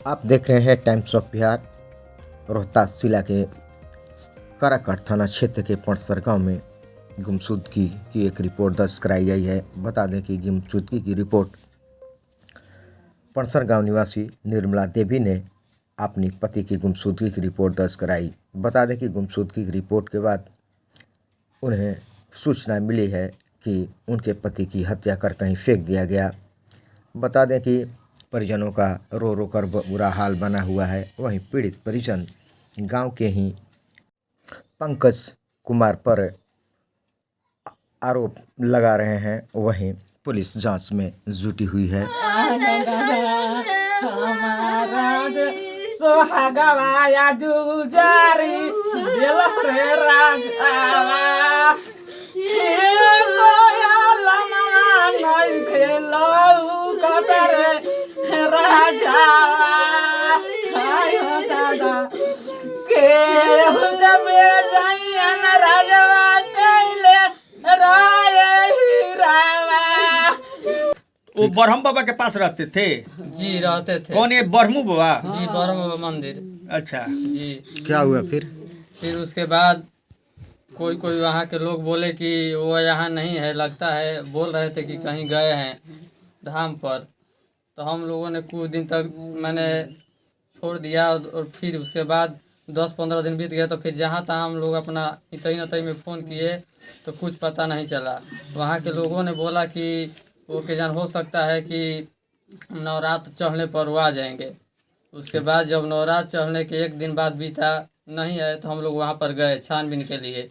आप देख रहे हैं टाइम्स ऑफ बिहार। रोहतास जिला के काराकाट थाना क्षेत्र के पणसर गांव में गुमशुदगी की एक रिपोर्ट दर्ज कराई गई है। बता दें कि गुमशुदगी की रिपोर्ट पणसर गांव निवासी निर्मला देवी ने अपनी पति की गुमशुदगी की रिपोर्ट दर्ज कराई। बता दें कि गुमशुदगी की रिपोर्ट के बाद उन्हें सूचना मिली है कि उनके पति की हत्या कर कहीं फेंक दिया गया। बता दें कि परिजनों का रो रो कर बुरा हाल बना हुआ है। वहीं पीड़ित परिजन गांव के ही पंकज कुमार पर आरोप लगा रहे हैं। वहीं पुलिस जांच में जुटी हुई है। सोहागवाया जुजारी दिलस रे राजावा नहीं खेलो कतरे राजावा आयो दादा के हुजमे जायन राजावा कैले राय हीरावा। वो बरहम बाबा के पास रहते थे? जी रहते थे। कौन, ये बरहमू बाबा? जी बरहम बाबा मंदिर। अच्छा जी। क्या हुआ फिर उसके बाद कोई वहाँ के लोग बोले कि वो यहाँ नहीं है, लगता है बोल रहे थे कि कहीं गए हैं धाम पर। तो हम लोगों ने कुछ दिन तक मैंने छोड़ दिया और फिर उसके बाद 10-15 दिन बीत गए। तो फिर जहाँ तहाँ हम लोग अपना इतई नतई में फ़ोन किए तो कुछ पता नहीं चला। वहाँ के लोगों ने बोला कि वो के जान हो सकता है कि नवरात्र चढ़ने पर वो आ जाएंगे। उसके बाद जब नवरात्र चढ़ने के एक दिन बाद बीता नहीं आए तो हम लोग वहाँ पर गए छानबीन के लिए।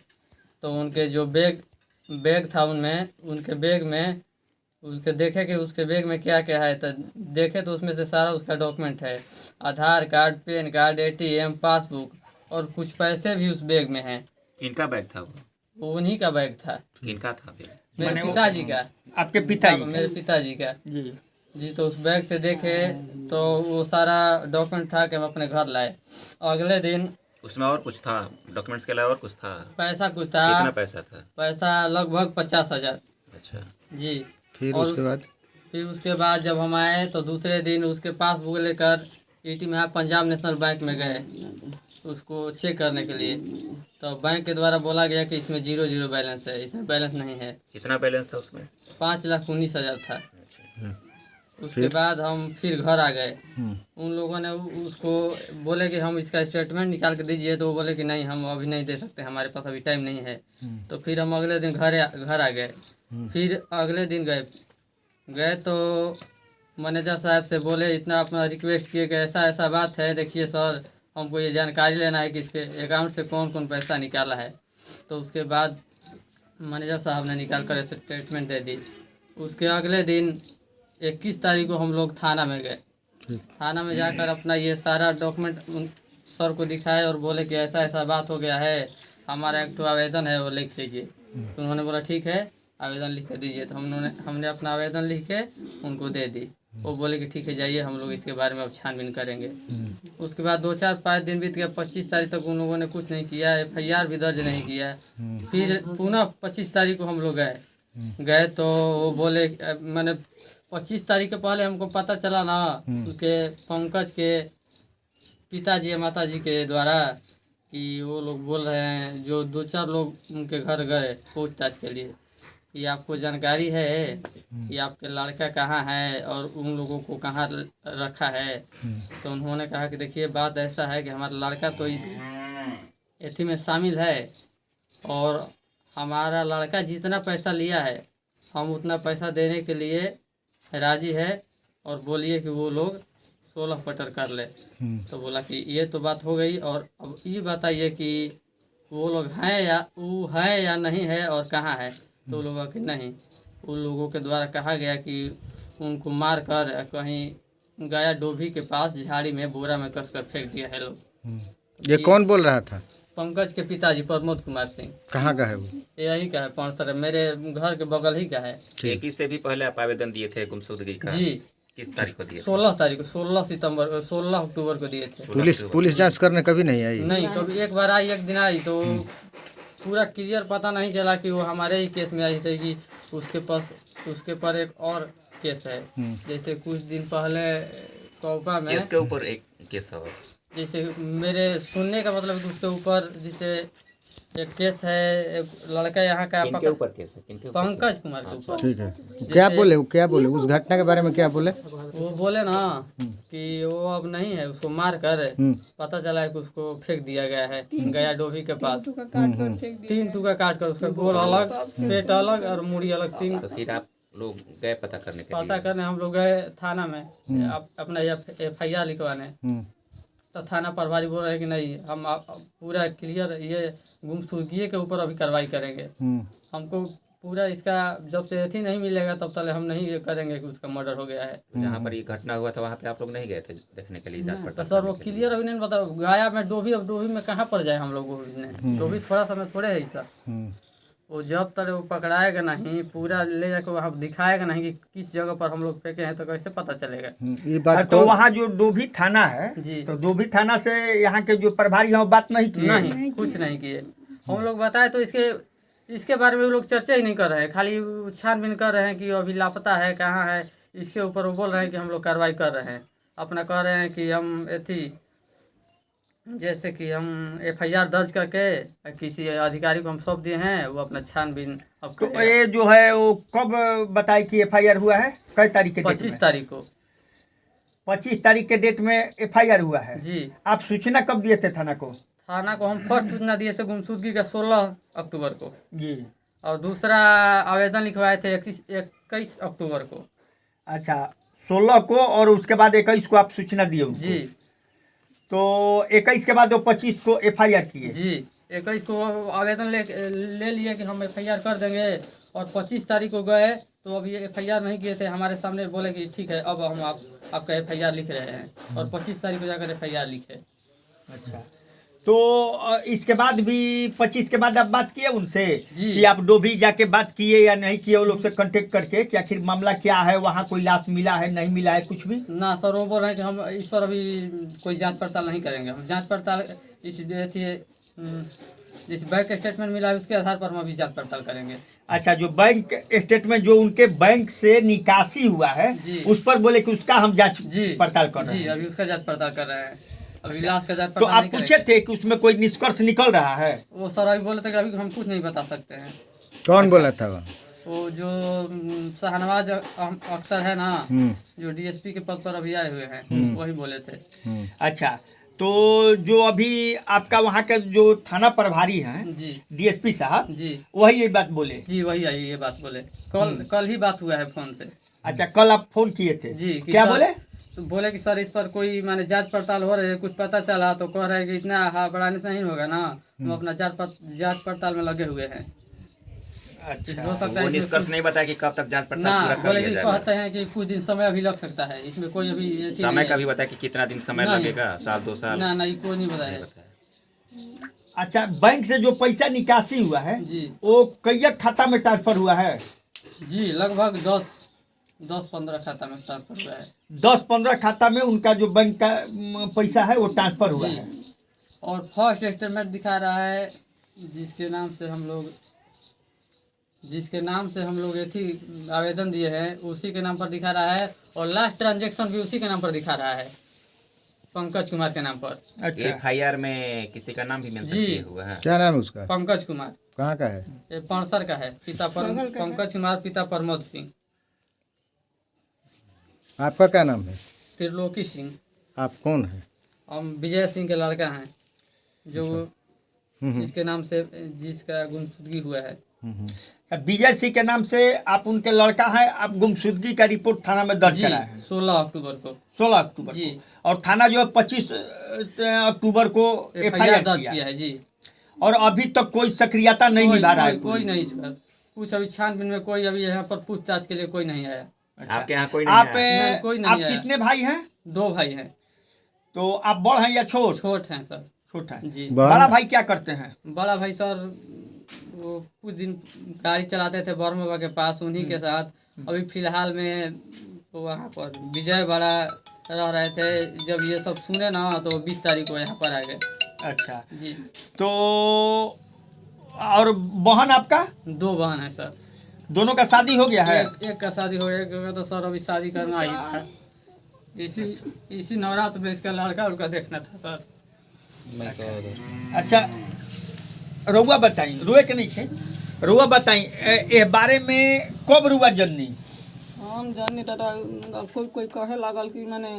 तो उनके जो बैग था उनके बैग में उसके देखे कि उसके बैग में क्या क्या है। तो देखे तो उसमें से सारा उसका डॉक्यूमेंट है, Aadhaar card, PAN card, ATM, passbook और कुछ पैसे भी उस बैग में हैं। किनका बैग था वो उन्हीं का बैग था। किनका था बैग? मेरे पिताजी का। आपके पिताजी? मेरे पिताजी का जी। तो उस बैग से देखे तो वो सारा डॉक्यूमेंट था कि हम अपने घर लाए। अगले दिन उसमें और कुछ था? डॉक्यूमेंट्स के अलावा और कुछ था? पैसा कुछ था। कितना पैसा था? पैसा लगभग 50,000। अच्छा जी। फिर उसके बाद जब हम आए तो दूसरे दिन उसके पासबुक लेकर ईटी में पंजाब नेशनल बैंक में गए उसको चेक करने के लिए। तो बैंक के द्वारा बोला गया कि इसमें 0 बैलेंस है, इसमें बैलेंस नहीं है। कितना बैलेंस था उसमें? 5,19,000 था। उसके बाद हम फिर घर आ गए। उन लोगों ने उसको बोले कि हम इसका स्टेटमेंट निकाल के दीजिए। तो वो बोले कि नहीं, हम अभी नहीं दे सकते, हमारे पास अभी टाइम नहीं है। तो फिर हम अगले दिन घर आ गए। फिर अगले दिन गए तो मैनेजर साहब से बोले, इतना अपना रिक्वेस्ट किए कि ऐसा ऐसा बात है, देखिए सर हमको ये जानकारी लेना है कि इसके अकाउंट से कौन कौन पैसा निकाला है। तो उसके बाद मैनेजर साहब ने निकाल कर स्टेटमेंट दे दी। उसके अगले दिन 21 तारीख को हम लोग थाना में गए। थाना में जाकर अपना ये सारा डॉक्यूमेंट सर को दिखाए और बोले कि ऐसा ऐसा बात हो गया है, हमारा एक आवेदन है वो लिख लीजिए। तो उन्होंने बोला ठीक है, आवेदन लिख के दीजिए। तो हमने अपना आवेदन लिख के उनको दे दी। वो बोले कि ठीक है जाइए, हम लोग इसके बारे में अब छानबीन करेंगे। उसके बाद 2-4-5 दिन बीत गया। 25 तारीख तक उन लोगों ने कुछ नहीं किया, FIR भी दर्ज नहीं किया। फिर पुनः 25 तारीख को हम लोग गए तो वो बोले, मैंने 25 तारीख के पहले हमको पता चला ना उनके पंकज के पिताजी या माताजी के द्वारा कि वो लोग बोल रहे हैं, जो 2-4 लोग उनके घर गए पूछताछ के लिए, कि आपको जानकारी है कि आपके लड़का कहाँ है और उन लोगों को कहाँ रखा है। तो उन्होंने कहा कि देखिए बात ऐसा है कि हमारा लड़का तो इस एथी में शामिल है और हमारा लड़का जितना पैसा लिया है हम उतना पैसा देने के लिए राजी है, और बोलिए कि वो लोग 16 पटर कर ले। तो बोला कि ये तो बात हो गई, और अब ये बताइए कि वो लोग हैं या नहीं है और कहाँ है। तो लोगों कि नहीं, उन लोगों के द्वारा कहा गया कि उनको मार कर कहीं गया डोभी के पास झाड़ी में बोरा में कस कर फेंक दिया है लोग। ये कौन बोल रहा था? पंकज के पिताजी प्रमोद कुमार सिंह। कहाँ का है वो? यही का है, पणसर, मेरे घर के बगल ही का है। एक ही से भी पहले आप आवेदन दिए थे गुमशुदगी का? जी। किस तारीख को दिए? 16 तारीख को, 16 अक्टूबर को दिए थे। पुलिस जांच करने कभी नहीं आई? नहीं, कभी एक बार आई, एक दिन आई तो पूरा क्लियर पता नहीं चला कि वो हमारे ही केस में आई थी कि उसके पर एक और केस है। जैसे कुछ दिन पहले कौपा में इसके ऊपर एक केस है। जैसे मेरे सुनने का मतलब कि उसके ऊपर जैसे एक केस है, एक लड़का यहाँ का किनके ऊपर केस है? किनके ऊपर? पंकज कुमार के ऊपर। ठीक है, क्या बोले वो, क्या बोले उस घटना के बारे में, क्या बोले? वो बोले ना कि वो अब नहीं है, उसको मार कर पता चला है कि उसको फेंक दिया गया है गया डोभी के पास। 3 टुकड़ा काट कर उसका गोड़ अलग, पेट अलग और मुड़ी अलग। 3 तो फिर आप लोग गए पता करने के पता लिए? करने हम लोग गए थाना में अपना FIR लिखवाने। तो थाना प्रभारी बोल रहे हैं कि नहीं, हम पूरा क्लियर ये गुमशुदगी के ऊपर अभी कार्रवाई करेंगे। हमको पूरा इसका जब से अथी नहीं मिलेगा तब तक हम नहीं ये करेंगे कि उसका मर्डर हो गया है। तो जहाँ पर ये घटना हुआ था वहाँ पे आप लोग नहीं गए थे देखने के लिए, जांच तो पड़ताल सर वो करने के लिए? क्लियर अभी नहीं बता गाया में डोभी, अब डोभी में कहाँ पर जाए हम लोग। डोभी थोड़ा समय थोड़े है सर। वो जब तक वो पकड़ाएगा नहीं, पूरा ले जाकर वहाँ दिखाएगा नहीं कि किस जगह पर हम लोग फेंके हैं, तो कैसे पता चलेगा। ये बात तो वहाँ जो डोभी थाना है, जी। तो डोभी थाना से यहाँ के जो प्रभारी हैं वो बात नहीं किए? नहीं, कुछ नहीं किए। हम लोग बताए तो इसके बारे में वो लोग चर्चा ही नहीं कर रहे हैं, खाली छानबीन कर रहे हैं कि अभी लापता है, कहाँ है। इसके ऊपर वो बोल रहे हैं कि हम लोग कार्रवाई कर रहे हैं, अपना कह रहे हैं कि हम अथी जैसे कि हम FIR दर्ज करके किसी अधिकारी को हम सौंप दिए हैं, वो अपना छानबीन अब तो करेगा। ये जो है वो कब बताई कि FIR हुआ है? कई तारीख के डेट 25 में? तारीख को। 25 तारीख के डेट में FIR हुआ है। जी। आप सूचना कब दिए थे थाना को? थाना को हम फर्स्ट सूचना दिए थे गुमशुदगी का 16 अक्टूबर को, जी। और दूसरा आवेदन लिखवाए थे 21 अक्टूबर को। अच्छा, 16 को, और उसके बाद 21 को आप सूचना दिए उनको? जी। तो 21 के बाद वो 25 को FIR किए? जी, 21 को आवेदन ले लिए कि हम FIR कर देंगे, और 25 तारीख को गए तो अभी FIR नहीं किए थे। हमारे सामने बोले कि ठीक है, अब हम आपका FIR लिख रहे हैं, और 25 तारीख को जाकर FIR लिखे। अच्छा, तो इसके बाद भी 25 के बाद आप बात किए उनसे जी। कि आप डोभी जाके बात किए या नहीं किए, वो लोग से कांटेक्ट करके कि आखिर मामला क्या है, वहाँ कोई लाश मिला है नहीं मिला है, कुछ भी? ना सर, वो बोल रहे हैं कि हम इस पर अभी कोई जांच पड़ताल नहीं करेंगे। हम जांच पड़ताल इस जिस बैंक स्टेटमेंट मिला है उसके आधार पर हम अभी जांच पड़ताल करेंगे। अच्छा, जो बैंक स्टेटमेंट जो उनके बैंक से निकासी हुआ है जी। उस पर बोले कि उसका हम जांच जी पड़ताल कर रहे जी, हैं। अभी उसका जांच पड़ताल कर रहे हैं, अभी लाश का जांच तो पड़ताल आप नहीं पूछे करेंगे। थे कि उसमें कोई निष्कर्ष निकल रहा है? वो सर अभी बोले थे कि अभी हम कुछ नहीं बता सकते हैं। कौन बोला था वो? वो जो शाहनवाज अख्तर है ना, जो DSP के पद पर अभी आए हुए हैं, वही बोले थे। अच्छा, तो जो अभी आपका वहाँ के जो थाना प्रभारी हैं जी DSP साहब, जी वही ये बात बोले? जी, वही आई ये बात बोले। कल ही बात हुआ है फोन से। अच्छा, कल आप फोन किए थे? जी कि क्या सर- बोले? तो बोले कि सर इस पर कोई माने जांच पड़ताल हो रही है, कुछ पता चला तो कह रहे हैं कि इतना हड़बड़ाने से नहीं होगा ना, हम अपना जांच पड़ताल में लगे हुए हैं। अच्छा, हो सकता वो है कि निष्कर्ष नहीं बताया कि कब तक जांच ना, पड़ताल पूरा कर बोले लिया कि जाएगा? कहते हैं कि कुछ दिन समय अभी लग सकता है, इसमें कोई अभी ऐसी समय नहीं का है। भी बताया कि कितना दिन समय नहीं। लगेगा, साल 2 साल? ना नहीं, कोई नहीं बताया। अच्छा, बैंक से जो पैसा निकासी हुआ है जी वो कई खाता में ट्रांसफर हुआ है? जी, लगभग 10-15 खाता में ट्रांसफर हुआ है। 10-15 खाता में उनका जो बैंक का पैसा है वो ट्रांसफर हुआ जी। है। और फर्स्ट स्टेटमेंट दिखा रहा है जिसके नाम से हम लोग ऐसी आवेदन दिए हैं, उसी के नाम पर दिखा रहा है, और लास्ट ट्रांजैक्शन भी उसी के नाम पर दिखा रहा है, पंकज कुमार के नाम पर। अच्छा, FIR में किसी का नाम भी मेंशन जी। किया हुआ है? क्या नाम है उसका? पंकज कुमार, कहाँ का है? ये पानसर का है। पंकज कुमार, पिता प्रमोद सिंह, आपका क्या नाम है? त्रिलोकी सिंह। आप कौन है? हम विजय सिंह के लड़का हैं, जो जिसके नाम से जिसका गुमशुदगी हुआ है। विजय सिंह के नाम से आप उनके लड़का हैं। आप गुमशुदगी का रिपोर्ट थाना में दर्ज जी, कराए हैं 16 अक्टूबर को। 16 अक्टूबर जी। को, और थाना जो है 25 अक्टूबर को FIR FIR दर्ज किया किया है। जी, और अभी तक कोई सक्रियता नहीं निभा रहा है। कोई नहीं सर, कुछ अभी छानबीन में कोई अभी यहाँ पर पूछताछ के लिए कोई नहीं आया। अच्छा। आपके यहाँ कोई नहीं आप आया? नहीं, कोई नहीं आप आया। कितने भाई हैं? 2 भाई हैं। तो आप बड़ हैं या छोट? छोट हैं सर। छोट हैं। जी। बड़ा भाई क्या करते हैं? बड़ा भाई सर वो कुछ दिन गाड़ी चलाते थे बरम बाबा के पास, उन्हीं के साथ। अभी फिलहाल में वहाँ पर विजय बड़ा रह रहे थे। जब ये सब सुने ना तो 20 तारीख को यहाँ पर आ गए। अच्छा, जी, तो और बहन आपका? 2 बहन है सर। दोनों का शादी हो गया है? एक का शादी हो गया, एक का तो सर अभी शादी करना ही था। इसी नवरात्र में इसका लड़का उड़का देखना था सर। अच्छा रुआ बताई, रुए के नहीं थे, रुआ बताई ए बारे में कब रुआ जननी? हम जानी दादा कोई कहे लागल कि माने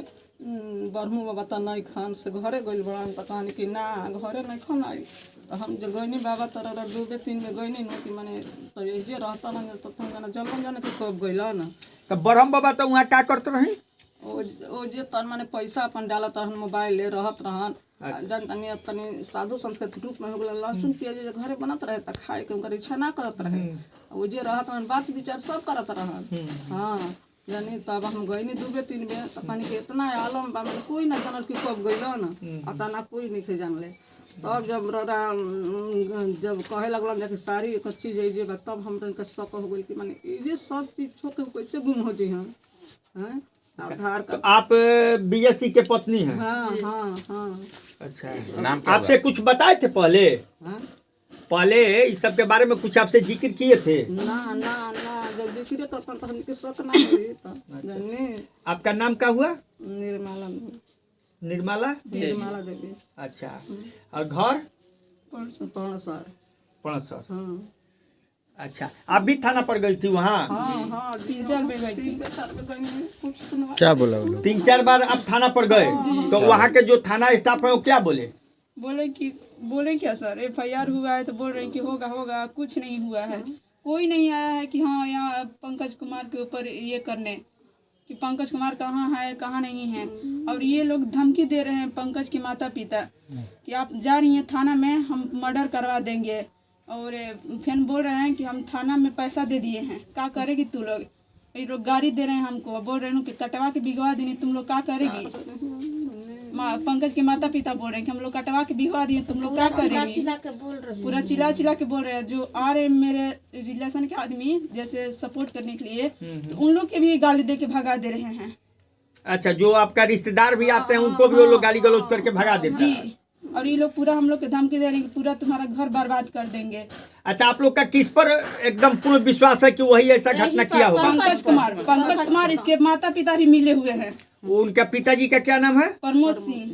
बरहू बाबा त नहीं खान से घरे गइल बड़न त कहनी कि ना घरे नहीं खान आई। तो हम जब गइनी बाबा तरह 2-3 में गइनी न कि माने तो ये रहता न तो तुम जाना जल्दी जाने कि कब गइला न। तो ब्रह्म बाबा तो वहाँ क्या करते रही? ओ जे तन माने पैसा अपन डालत रहन, मोबाइल ले रहत रहन, जन तनी तनी साधु संत के रूप में हो गेल। लहसुन प्याज जे घरे बनत रहे त खाए के उनकर इच्छा ना करत रहे। ओ जे रहत रहन बात विचार सब करत रहन। हाँ यानी तब हम गइनी 2-3 में त पानी के इतना आलम बा में कोई ना जानल कि कब गइला न, अता ना कोई नहीं जानले। तब जब रौरा जब कहे लगलन कि सारी एक चीज है जे बा, तब हमरन के शक हो गेल कि माने ये सब चीज छोड़ के कैसे गुम हो जाई हम। हैं आधार तो आप बीएससी के पत्नी हैं? हाँ हाँ हाँ। अच्छा, नाम क्या आपसे कुछ बताए थे पहले? हाँ? पहले इस सब के बारे में कुछ आपसे जिक्र किए थे? ना ना ना जब देखिए तो हमके शक ना हुई तो जाने। आपका नाम क्या हुआ? निर्मला निर्मला? निर्मला देवी। अच्छा, और घर? पणसर। पणसर। हाँ अच्छा, आप भी थाना पर गई थी वहाँ? हाँ हाँ 3-4 में गई थी। कुछ सुनवा क्या बोला वो लोग? 3-4 बार आप थाना पर गए, तो वहाँ के जो थाना स्टाफ है वो क्या बोले? बोले क्या सर, FIR हुआ है तो बोल रहे हैं कि होगा, कुछ नहीं हुआ है। कोई नहीं आया है कि हाँ यहाँ पंकज कुमार के ऊपर ये करने कि पंकज कुमार कहाँ है कहाँ नहीं है। और ये लोग धमकी दे रहे हैं पंकज के माता पिता कि आप जा रही हैं थाना में, हम मर्डर करवा देंगे। और फिर बोल रहे हैं कि हम थाना में पैसा दे दिए हैं, क्या करेगी तू लोग? ये लोग गाड़ी दे रहे हैं हमको, बोल रहे हैं कि कटवा के बिगवा देनी, तुम लोग क्या करेगी? पंकज के माता पिता बोल रहे हैं कि हम लोग कटवा के बिगवा दिए, तुम लोग क्या करेंगी? पूरा चिल्ला के बोल रहे हैं। जो आ रहे मेरे रिलेशन के आदमी जैसे सपोर्ट करने के लिए, तो उन लोग के भी गाली दे के भगा दे रहे हैं। अच्छा, जो आपका रिश्तेदार भी आते हैं उनको भी वो लोग गाली गलौज करके भगा देते हैं? जी, और ये लोग पूरा हम लोग के धमकी दे रहे हैं कि पूरा तुम्हारा घर बर्बाद कर देंगे। अच्छा, आप लोग का किस पर एकदम पूर्ण विश्वास है कि वही ऐसा घटना किया होगा? पंकज कुमार इसके माता पिता भी मिले हुए हैं। वो उनका पिताजी का क्या नाम है? प्रमोद सिंह।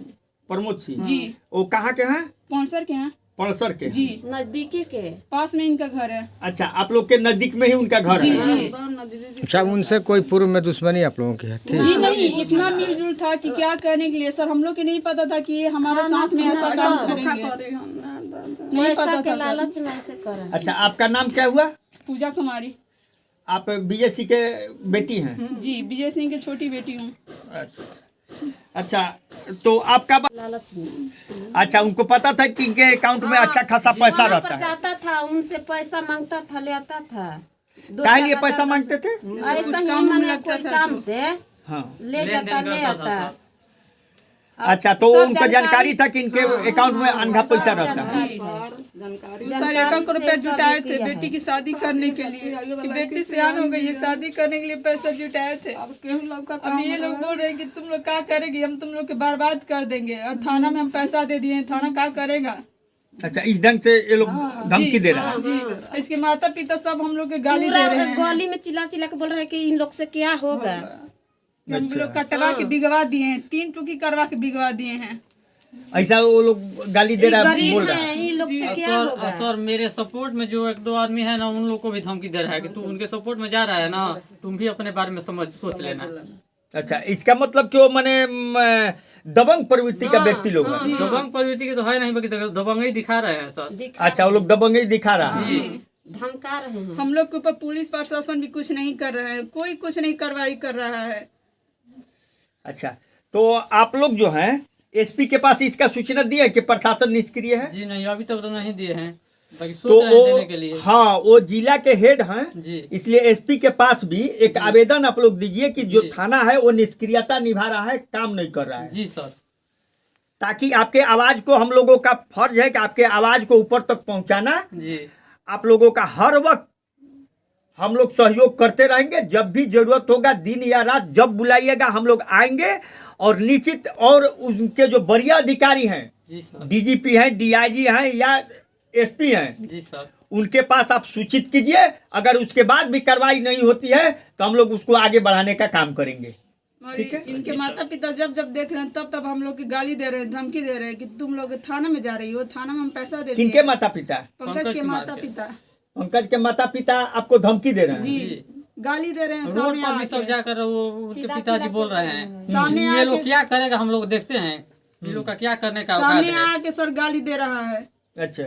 प्रमोद सिंह जी। वो कहाँ के हैं? पौंसर के हैं। पणसर के? जी, नजदीकी के पास में इनका घर है। अच्छा, आप लोग के नजदीक में ही उनका घर है? अच्छा, उनसे कोई पूर्व में दुश्मनी आप लोगों की है? थी? जी नहीं, इतना मिलजुल था कि क्या करने के लिए सर, हम लोग के नहीं पता था कि ये हमारे साथ में ऐसा काम करेंगे, नहीं पैसा पता के था सर। लालच में ऐसे करा। अच्छा, आपका नाम क्या हुआ? पूजा कुमारी। आप बीएससी के बेटी हैं? जी, विजय सिंह की छोटी बेटी हूँ। अच्छा, तो आपका लालच में अच्छा, उनको पता था कि इनके अकाउंट में अच्छा खासा पैसा वहाँ रहता पर है? जाता था, उनसे पैसा मांगता था, ले आता था। क्या लिए पैसा मांगते थे? ऐसा ही मैंने कोई काम से हाँ। ले जाता, ले आता। अच्छा, तो सब उनको जानकारी था कि इनके अकाउंट में अंधा पैसा रहता है? सर 1 रुपया जुटाए थे बेटी की शादी करने के लिए, कि बेटी सियान हो गई है, शादी करने के लिए पैसा जुटाए थे। अब ये लोग बोल रहे हैं कि तुम लोग क्या करेगी, हम तुम लोग के बर्बाद कर देंगे। और थाना में हम पैसा दे दिए, थाना क्या करेगा? अच्छा, इस ढंग से ये लोग धमकी दे रहे हैं? जी, इसके माता पिता सब हम लोग के गाली दे रहे हैं। गली में चिल्ला के बोल रहे हैं कि इन लोग से क्या होगा। हम लोग कटवा के बिगवा दिए हैं, 3 टुकी करवा के बिगवा दिए हैं। ऐसा वो लोग गाली दे रहा है, गरीब बोल रहा है? हैं, इन लोग से क्या होगा। सर मेरे सपोर्ट में जो 1-2 आदमी है ना, उन लोग को भी धमकी दे रहा है कि तू उनके सपोर्ट में जा रहा है ना, तुम भी अपने बारे में सोच लेना। अच्छा, इसका मतलब कि वो माने दबंग प्रवृत्ति का व्यक्ति लोग है? दबंग प्रवृत्ति के तो है नहीं, बाकी दबंग ही दिखा रहे हैं सर। अच्छा, वो लोग दबंग ही दिखा रहा है? धमका रहे हैं। हम लोग के ऊपर पुलिस प्रशासन भी कुछ नहीं कर रहे हैं, कोई कुछ नहीं कार्रवाई कर रहा है। अच्छा, तो आप लोग जो हैं एसपी के पास इसका सूचना दिया कि प्रशासन निष्क्रिय है? जी नहीं, अभी तक तो नहीं दिए हैं, बाकी तो सोच रहे हैं वो देने के लिए। हाँ, वो जिला के हेड हैं जी। इसलिए एसपी के पास भी एक आवेदन आप लोग दीजिए कि जो थाना है वो निष्क्रियता निभा रहा है, काम नहीं कर रहा है। जी सर। ताकि आपके आवाज को, हम लोगों का फर्ज है कि आपके आवाज को ऊपर तक पहुंचाना। जी। आप लोगों का हर वक्त हम लोग सहयोग करते रहेंगे, जब भी जरूरत होगा, दिन या रात जब बुलाइएगा हम लोग आएंगे। और निश्चित, और उनके जो वरीय अधिकारी हैं, जी सर। डीजीपी हैं, डीआईजी हैं या एसपी हैं, जी सर। उनके पास आप सूचित कीजिए। अगर उसके बाद भी कार्रवाई नहीं होती है तो हम लोग उसको आगे बढ़ाने का काम करेंगे। और ठीक है। इनके माता पिता जब जब देख रहे हैं तब तब हम लोग की गाली दे रहे हैं, धमकी दे रहे हैं कि तुम लोग थाना में जा रही हो, थाना में हम पैसा देते किनके हैं। माता पिता? पंकज के माता पिता पंकज के माता पिता आपको धमकी दे रहे हैं? जी गाली दे रहे हैं। रोड सामने पर भी सब आके जाकर वो उनके पिताजी बोल रहे हैं सामने ये लोग आके क्या करेगा, हम लोग देखते हैं ये लोग का क्या करने का औकात सामने है। आके सर गाली दे रहा है। अच्छा,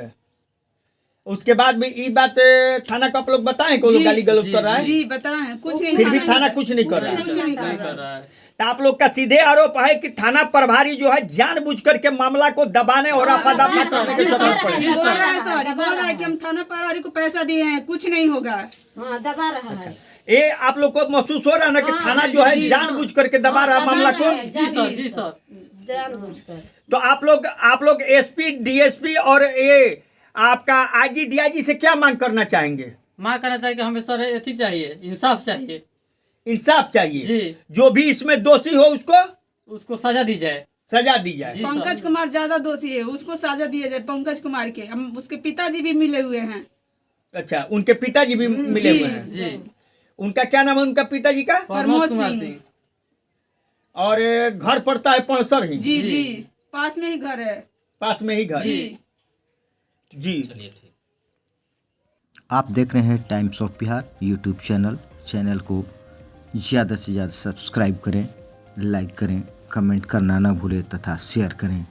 उसके बाद भी ये बात थाना को आप लोग बताएं कि वो लोग गाली गलौज कर रहा है? जी बताएं, कुछ नहीं फिर भी थाना कुछ नहीं कर रहा है। कुछ नहीं कर नहीं रहा कर रहा है। तो आप लोग का सीधे आरोप है कि थाना प्रभारी जो है जानबूझ करके मामला को दबाने और आपादाफा करने की जरूरत पड़ेगी। बोल रहा है सर, बोल रहा है कि हम थाना प्रभारी को पैसा दिए हैं, कुछ नहीं होगा। हाँ दबा रहा है। ये आप लोग को महसूस हो रहा है ना कि थाना जो है जानबूझ करके दबा रहा है मामला को? जी सर, जी सर। जानबूझकर तो आप लोग एसपी डीएसपी और ये आपका आईजी डीआईजी से क्या मांग करना चाहेंगे? माँ कहना था कि हमें सर एथी चाहिए, इंसाफ चाहिए, इंसाफ चाहिए। जी। जो भी इसमें दोषी हो उसको सजा दी जाए। सजा दी जाए। जी पंकज सर। कुमार ज्यादा दोषी है, उसको सजा दिया जाए। पंकज कुमार के हम उसके पिताजी भी मिले हुए हैं। अच्छा, उनके पिताजी भी मिले हुए हैं। जी। उनका क्या नाम है उनका पिताजी का? प्रमोद कुमार सिंह। सिंह। और घर पड़ता है पौसर ही? जी जी पास में ही घर है। पास में ही घर? जी जी। आप देख रहे हैं times of Bihar YouTube channel को ज़्यादा से ज़्यादा सब्सक्राइब करें, लाइक करें, कमेंट करना ना भूलें तथा शेयर करें।